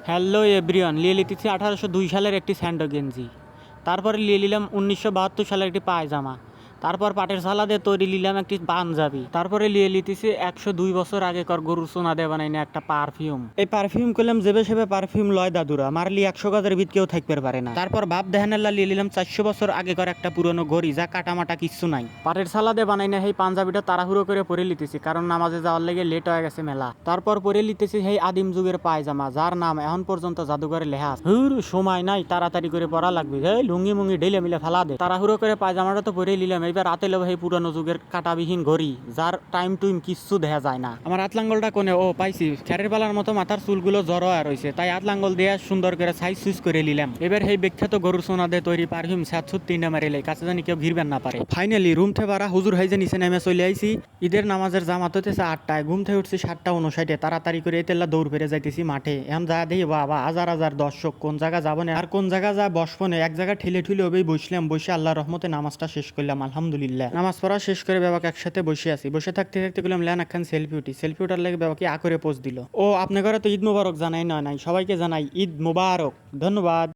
Hello everyone, লিয়ে লিতেছি 1802 সালের একটি স্যান্ডো গেঞ্জি। তারপরে লিয়ে নিলাম 1972 সালের একটি পায়জামা। তারপর পাটের সালাদে তৈরি নিলাম একটি পাঞ্জাবি। তারপরে লিয়ে লিতেছি 102 বছর আগেকার গরুর সোনা দিয়ে বানাইনা একটা পারফিউম। এই পারফিউম করলাম যেবে সেবে পারফিউম লয় দাদুরা, মারলি 100 গজের ভিত কেউ থাকতে পারে না। তারপর ভাব দেহানেল্লা লিয়ে নিলাম 400 বছর আগেকার একটা পুরনো ঘড়ি, যা কাটামাটা কিচ্ছু নাই। পাটের সালাদে বানাইনা সেই পাঞ্জাবিটা তাড়াহুড়ো করে পরে লিতেছি, কারণ নামাজে যাওয়ার লেগে লেট হয়ে গেছে মেলা। তারপর পরে লিতেছি সেই আদিম যুগের পায়জামা, যার নাম এখন পর্যন্ত জাদুঘরে লেখা আছে। সময় নাই, তাড়াতাড়ি করে পড়া লাগবে। এই লুঙ্গি মুঙ্গি ঢেলে মিলে ফেলা দে। তাড়াহুড়ো করে পায়জামাটা তো পরে নিলাম। এবার রাতে লেব সেই পুরানো যুগের কাটাবিহীন ঘড়ি, যার টাইম টুইম কিচ্ছু দেখা যায় না। আমার আতলাঙ্গলটা কোনে ও পাইছি, খেরের পালার মতো মাথার চুলগুলো জড়ো আর রয়েছে, তাই আতলাঙ্গল দিয়ে সুন্দর করে সাইজ সুইচ করে নিলাম। এবার সেই বিখ্যাত গরুর সোনা দিয়ে তৈরি পারফিউম 703টা মারিলে কাছে জানি কেউ ঘিরবেন না পারে। ফাইনালি রুম থেকে বারা হুজুর হাইজে নিচে নেমে চলে আইছি। ঈদের নামাজের জামাত হতেছে 8টায়, ঘুম থেকে উঠছি 7টা 59-এ। তাড়াতাড়ি করে এতেল্লা দৌড় ফেরে যাইতেছি মাঠে। এখন যা দেখি বাবা হাজার হাজার দর্শক, কোন জায়গা যাবো না আর কোন জায়গা যা বসবো না, এক জায়গা ঠেলে ঠুলে ওবেই বসলাম। বসে আল্লাহ রহমতে নামাজটা শেষ করলাম, আলহামদুলিল্লাহ। নামাজ পড়া শেষ করে বাবাকে একসাথে বসে আছি। বসে থাকতে থাকতে গেলাম লেন একখান সেলফি উঠি। সেলফি উঠার লেগে বাবাকে করে পোস্ট দিল। ও আপনার ঘরে তো ঈদ মুবারক জানাই নাই, সবাইকে জানাই ঈদ মুবারক, ধন্যবাদ।